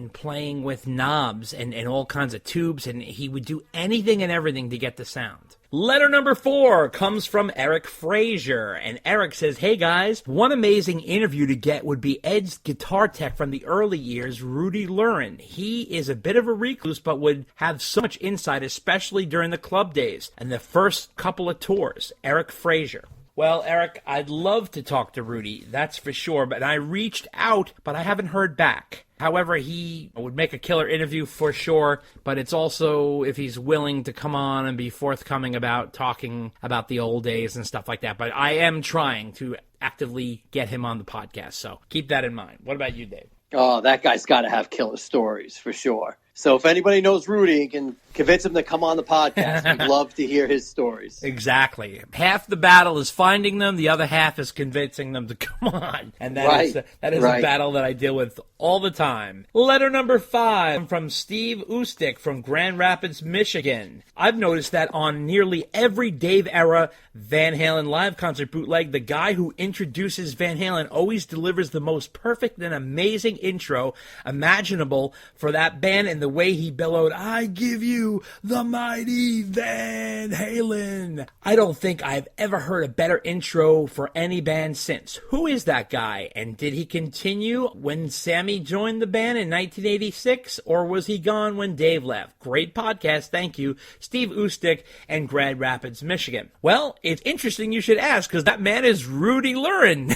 and playing with knobs and all kinds of tubes, and he would do anything and everything to get the sound. Letter number 4 comes from Eric Frazier, and Eric says, "Hey guys, one amazing interview to get would be Ed's guitar tech from the early years, Rudy Lurin. He is a bit of a recluse, but would have so much insight, especially during the club days and the first couple of tours." Eric Frazier. Well, Eric, I'd love to talk to Rudy, that's for sure, but I reached out, but I haven't heard back. However, he would make a killer interview for sure, but it's also if he's willing to come on and be forthcoming about talking about the old days and stuff like that. But I am trying to actively get him on the podcast, so keep that in mind. What about you, Dave? Oh, that guy's got to have killer stories for sure. So if anybody knows Rudy and can convince him to come on the podcast, we'd love to hear his stories. Exactly. Half the battle is finding them. The other half is convincing them to come on. And that is a battle that I deal with all the time. Letter number 5 from Steve Ustick from Grand Rapids, Michigan. I've noticed that on nearly every Dave-era Van Halen live concert bootleg, the guy who introduces Van Halen always delivers the most perfect and amazing intro imaginable for that band, and the way he bellowed, "I give you the mighty Van Halen." I don't think I've ever heard a better intro for any band since. Who is that guy? And did he continue when Sammy joined the band in 1986, or was he gone when Dave left? Great podcast, thank you, Steve Ustick and Grand Rapids, Michigan. Well, it's interesting you should ask, because that man is Rudy Lurin.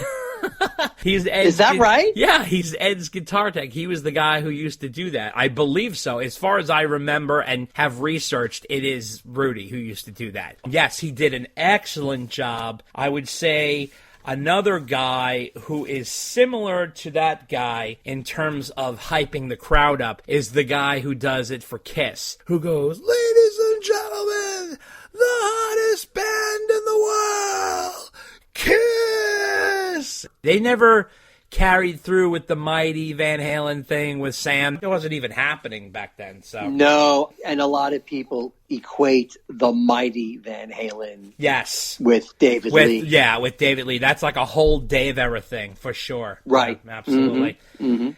Is that right? Yeah, he's Ed's guitar tech. He was the guy who used to do that. I believe so. As far as I remember and have researched, it is Rudy who used to do that. Yes, he did an excellent job. I would say another guy who is similar to that guy in terms of hyping the crowd up is the guy who does it for Kiss, who goes, "Ladies and gentlemen, the hottest band in the world, Kiss!" They never carried through with the mighty Van Halen thing with Sam. It wasn't even happening back then. So no, and a lot of people equate the mighty Van Halen with David Lee. Yeah, with David Lee. That's like a whole Dave era thing for sure. Right. Yeah, absolutely. Mm-hmm.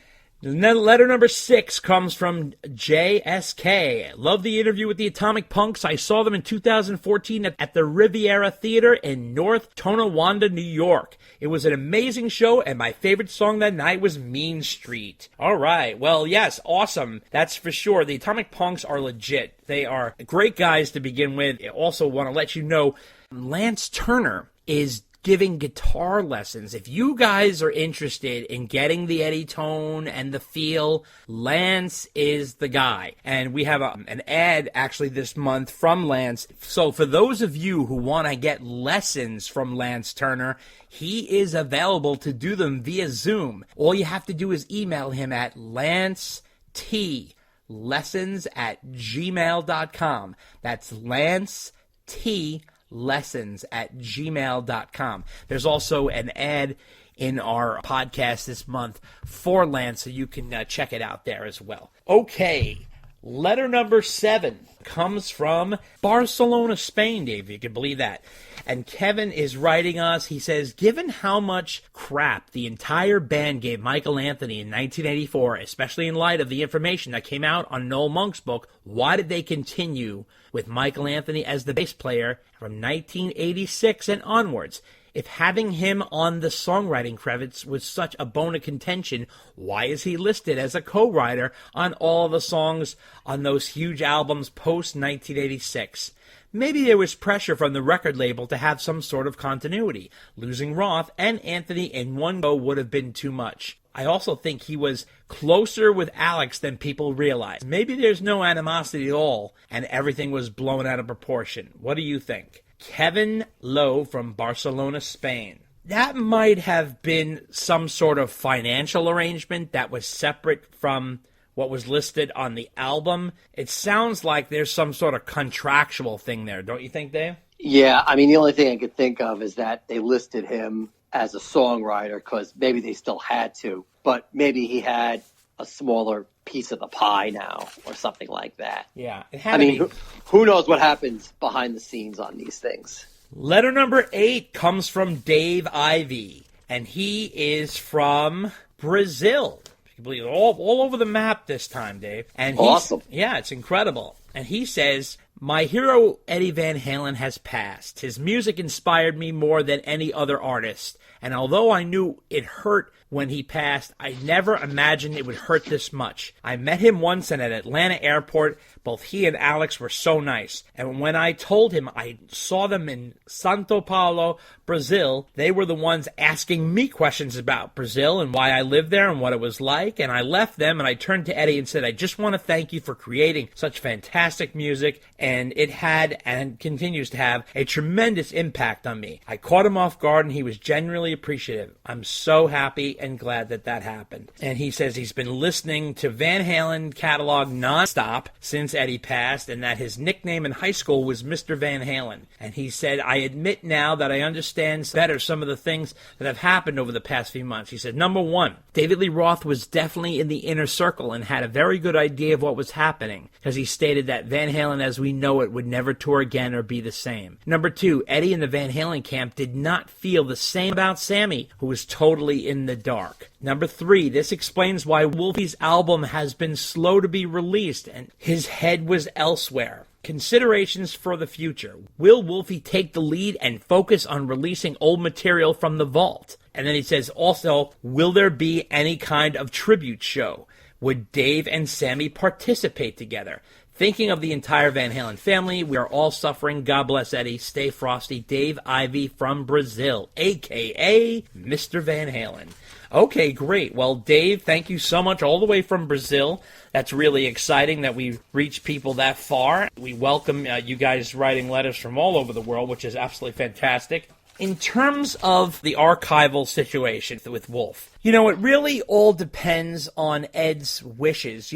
Letter number 6 comes from JSK. Love the interview with the Atomic Punks. I saw them in 2014 at the Riviera Theater in North Tonawanda, New York. It was an amazing show, and my favorite song that night was Mean Street. All right. Well, yes, awesome. That's for sure. The Atomic Punks are legit. They are great guys to begin with. I also want to let you know Lance Turner is giving guitar lessons. If you guys are interested in getting the Eddie tone and the feel, Lance is the guy. And we have an ad actually this month from Lance. So for those of you who want to get lessons from Lance Turner, he is available to do them via Zoom. All you have to do is email him at lancet.lessons@gmail.com. That's lancet.lessons@gmail.com. There's also an ad in our podcast this month for Lance, so you can check it out there as well. Okay, letter number 7 comes from Barcelona, Spain, Dave. You can believe that. And Kevin is writing us. He says, given how much crap the entire band gave Michael Anthony in 1984, especially in light of the information that came out on Noel Monk's book, why did they continue with Michael Anthony as the bass player from 1986 and onwards? If having him on the songwriting credits was such a bone of contention, why is he listed as a co-writer on all the songs on those huge albums post-1986? Maybe there was pressure from the record label to have some sort of continuity. Losing Roth and Anthony in one go would have been too much. I also think he was closer with Alex than people realize. Maybe there's no animosity at all, and everything was blown out of proportion. What do you think? Kevin Lowe from Barcelona, Spain. That might have been some sort of financial arrangement that was separate from what was listed on the album. It sounds like there's some sort of contractual thing there, don't you think, Dave? Yeah, I mean, the only thing I could think of is that they listed him as a songwriter because maybe they still had to, but maybe he had a smaller piece of the pie now or something like that. Yeah. I mean, who knows what happens behind the scenes on these things. Letter number 8 comes from Dave Ivey, and he is from Brazil. Completely all over the map this time, Dave. And awesome. Yeah, it's incredible. And he says, my hero Eddie Van Halen has passed. His music inspired me more than any other artist. And although I knew it hurt when he passed, I never imagined it would hurt this much. I met him once at an Atlanta airport. Both he and Alex were so nice. And when I told him I saw them in Sao Paulo, Brazil, they were the ones asking me questions about Brazil and why I lived there and what it was like. And I left them and I turned to Eddie and said, I just want to thank you for creating such fantastic music. And it had and continues to have a tremendous impact on me. I caught him off guard and he was genuinely appreciative. I'm so happy and glad that that happened. And he says he's been listening to Van Halen catalog nonstop since Eddie passed, and that his nickname in high school was Mr. Van Halen. And he said, I admit now that I understand better some of the things that have happened over the past few months. He said, number one, David Lee Roth was definitely in the inner circle and had a very good idea of what was happening, because he stated that Van Halen as we know it would never tour again or be the same. Number two, Eddie and the Van Halen camp did not feel the same about Sammy, who was totally in the dark. Number three, this explains why Wolfie's album has been slow to be released and his head was elsewhere. Considerations for the future. Will Wolfie take the lead and focus on releasing old material from the vault? And then he says also, will there be any kind of tribute show? Would Dave and Sammy participate together? Thinking of the entire Van Halen family, we are all suffering. God bless Eddie. Stay frosty. Dave Ivy from Brazil, a.k.a. Mr. Van Halen. Okay, great. Well, Dave, thank you so much all the way from Brazil. That's really exciting that we've reached people that far. We welcome you guys writing letters from all over the world, which is absolutely fantastic. In terms of the archival situation with Wolf, it really all depends on Ed's wishes.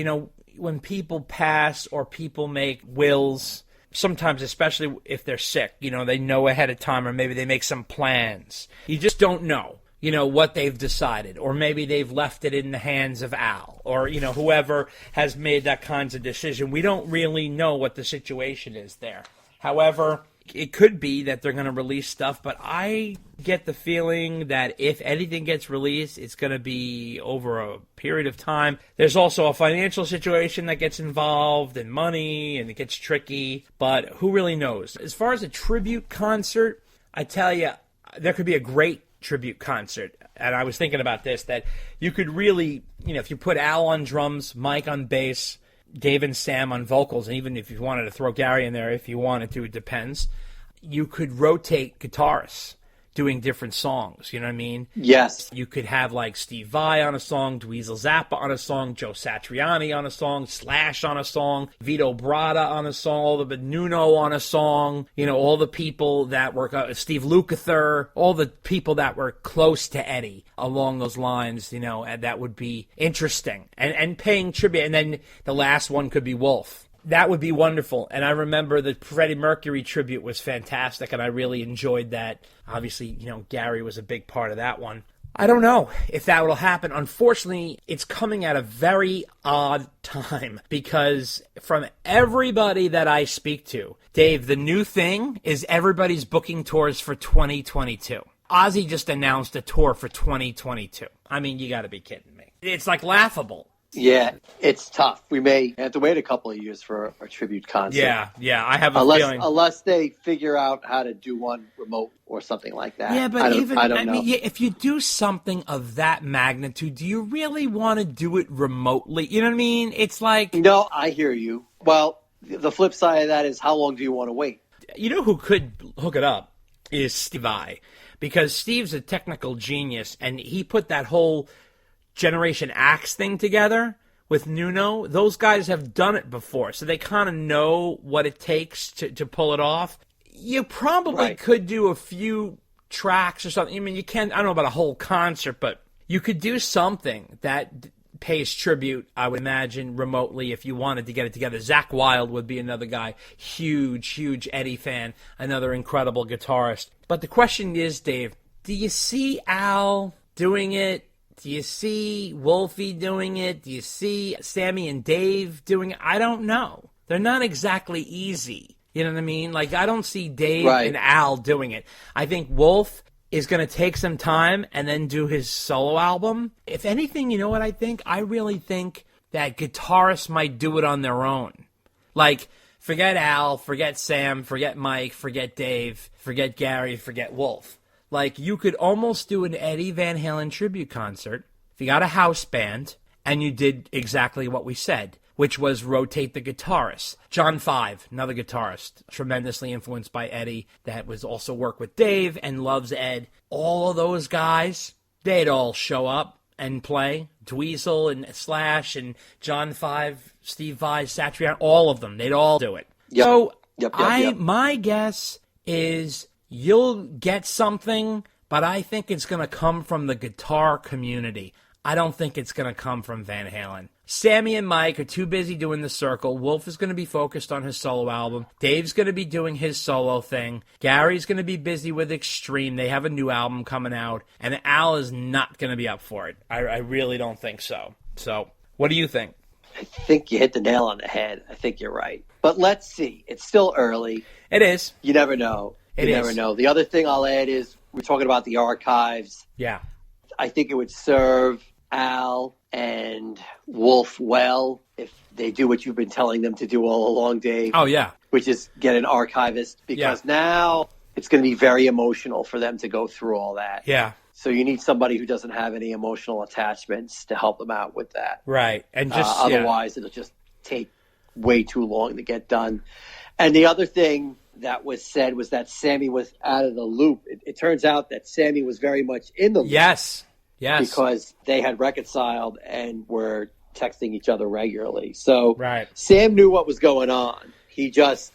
When people pass or people make wills, sometimes, especially if they're sick, they know ahead of time, or maybe they make some plans. You just don't know, what they've decided, or maybe they've left it in the hands of Al, or, whoever has made that kinds of decision. We don't really know what the situation is there. However, it could be that they're going to release stuff, but I get the feeling that if anything gets released, it's going to be over a period of time. There's also a financial situation that gets involved, and money, and it gets tricky, but who really knows? As far as a tribute concert, I tell you, there could be a great tribute concert, and I was thinking about this, that you could really, if you put Al on drums, Mike on bass, Dave and Sam on vocals, and even if you wanted to throw Gary in there, if you wanted to, it depends. You could rotate guitarists doing different songs, you know what I mean? Yes. You could have like Steve Vai on a song, Dweezil Zappa on a song, Joe Satriani on a song, Slash on a song, Vito Bratta on a song, all the Nuno on a song, all the people that were, Steve Lukather, all the people that were close to Eddie along those lines, and that would be interesting. And paying tribute. And then the last one could be Wolf. That would be wonderful. And I remember the Freddie Mercury tribute was fantastic, and I really enjoyed that. Obviously, Gary was a big part of that one. I don't know if that will happen. Unfortunately, it's coming at a very odd time, because from everybody that I speak to, Dave, the new thing is everybody's booking tours for 2022. Ozzy just announced a tour for 2022. I mean, you got to be kidding me. It's like laughable. Yeah, it's tough. We may have to wait a couple of years for a tribute concert. Yeah, I have a feeling. Unless they figure out how to do one remote or something like that. Yeah, but I don't know. mean, if you do something of that magnitude, do you really want to do it remotely? You know what I mean? It's like... No, I hear you. Well, the flip side of that is, how long do you want to wait? You know who could hook it up is Steve Vai, because Steve's a technical genius, and he put that whole Generation Axe thing together with Nuno. Those guys have done it before, so they kind of know what it takes to pull it off. You probably could do a few tracks or something. I mean, you can't, I don't know about a whole concert, but you could do something that pays tribute, I would imagine, remotely if you wanted to get it together. Zakk Wylde would be another guy, huge Eddie fan, another incredible guitarist. But the question is, Dave, do you see Al doing it? Do you see Wolfie doing it? Do you see Sammy and Dave doing it? I don't know. They're not exactly easy. You know what I mean? Like, I don't see Dave and Al doing it. I think Wolf is going to take some time and then do his solo album. If anything, you know what I think? I really think that guitarists might do it on their own. Like, forget Al, forget Sam, forget Mike, forget Dave, forget Gary, forget Wolf. Like, you could almost do an Eddie Van Halen tribute concert if you got a house band and you did exactly what we said, which was rotate the guitarists. John Five, another guitarist, tremendously influenced by Eddie, that was also worked with Dave and loves Ed. All of those guys, they'd all show up and play. Dweezil and Slash and John Five, Steve Vai, Satriani, all of them, they'd all do it. Yep. So Yep. my guess is you'll get something, but I think it's going to come from the guitar community. I don't think it's going to come from Van Halen. Sammy and Mike are too busy doing the circle. Wolf is going to be focused on his solo album. Dave's going to be doing his solo thing. Gary's going to be busy with Extreme. They have a new album coming out. And Al is not going to be up for it. I really don't think so. So, what do you think? I think you hit the nail on the head. I think you're right. But let's see. It's still early. It is. You never know. You never know. The other thing I'll add is we're talking about the archives. Yeah. I think it would serve Al and Wolf well if they do what you've been telling them to do all along, Dave. Oh, yeah. Which is get an archivist, because now it's going to be very emotional for them to go through all that. Yeah. So you need somebody who doesn't have any emotional attachments to help them out with that. Right. And just otherwise, it'll just take way too long to get done. And the other thing that was said was that Sammy was out of the loop. It turns out that Sammy was very much in the loop. Yes. Because they had reconciled and were texting each other regularly. So Sam knew what was going on. He just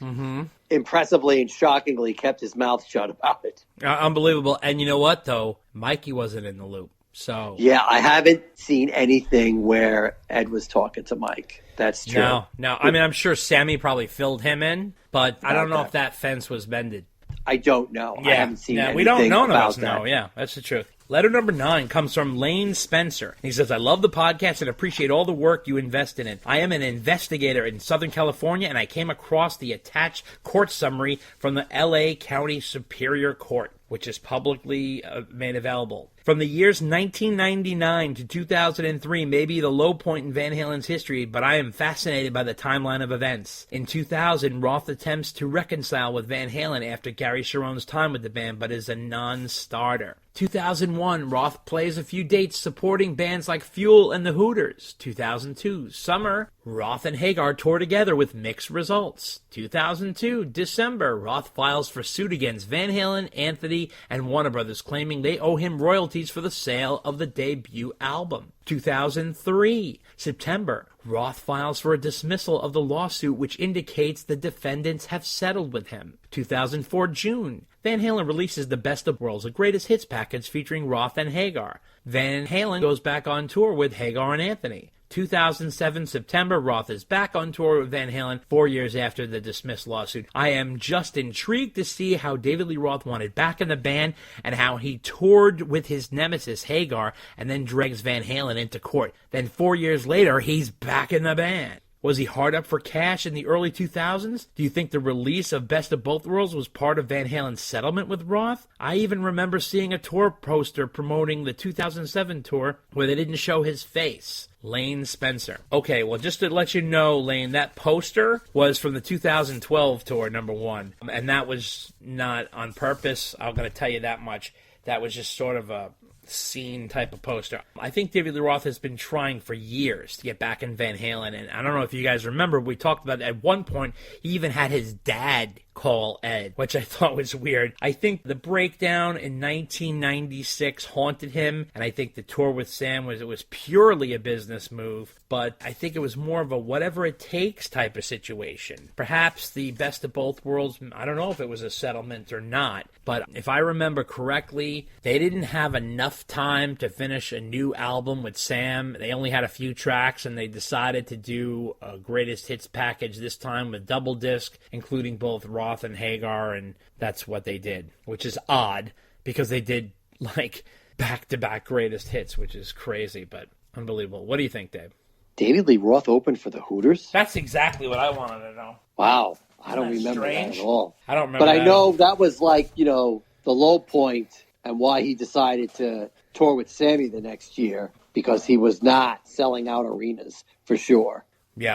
impressively and shockingly kept his mouth shut about it. Unbelievable. And you know what, though? Mikey wasn't in the loop. So yeah, I haven't seen anything where Ed was talking to Mike. That's true. No. I mean, I'm sure Sammy probably filled him in, but I don't know if that fence was mended. I don't know. Yeah. I haven't seen anything we don't know about that. No, yeah, that's the truth. Letter number 9 comes from Lane Spencer. He says, I love the podcast and appreciate all the work you invest in it. I am an investigator in Southern California, and I came across the attached court summary from the L.A. County Superior Court, which is publicly made available. From the years 1999 to 2003 may be the low point in Van Halen's history, but I am fascinated by the timeline of events. In 2000, Roth attempts to reconcile with Van Halen after Gary Sharon's time with the band, but is a non-starter. 2001, Roth plays a few dates supporting bands like Fuel and the Hooters. 2002, summer, Roth and Hagar tour together with mixed results. 2002, December, Roth files for suit against Van Halen, Anthony, and Warner Brothers, claiming they owe him royalties for the sale of the debut album. 2003, September, Roth files for a dismissal of the lawsuit, which indicates the defendants have settled with him. 2004, June, Van Halen releases the Best of Worlds, a greatest hits package featuring Roth and Hagar. Van Halen goes back on tour with Hagar and Anthony. 2007, September, Roth is back on tour with Van Halen 4 years after the dismissed lawsuit. I am just intrigued to see how David Lee Roth wanted back in the band and how he toured with his nemesis Hagar and then drags Van Halen into court. Then 4 years later, he's back in the band. Was he hard up for cash in the early 2000s? Do you think the release of Best of Both Worlds was part of Van Halen's settlement with Roth? I even remember seeing a tour poster promoting the 2007 tour where they didn't show his face. Lane Spencer. Okay, well, just to let you know, Lane, that poster was from the 2012 tour, number 1. And that was not on purpose. I'm going to tell you that much. That was just sort of a scene type of poster. I think David Lee Roth has been trying for years to get back in Van Halen, and I don't know if you guys remember, we talked about at one point he even had his dad call Ed, which I thought was weird. I think the breakdown in 1996 haunted him, and I think the tour with Sam was purely a business move, but I think it was more of a whatever it takes type of situation. Perhaps the Best of Both Worlds, I don't know if it was a settlement or not, but if I remember correctly, they didn't have enough time to finish a new album with Sam. They only had a few tracks, and they decided to do a greatest hits package this time with double disc, including both Roth and Hagar, and that's what they did, which is odd because they did like back-to-back greatest hits, which is crazy, but unbelievable. What do you think, Dave? David Lee Roth opened for the Hooters? That's exactly what I wanted to know. Wow. I don't remember that at all. I don't remember But I know that was like, the low point and why he decided to tour with Sammy the next year, because he was not selling out arenas for sure. Yeah.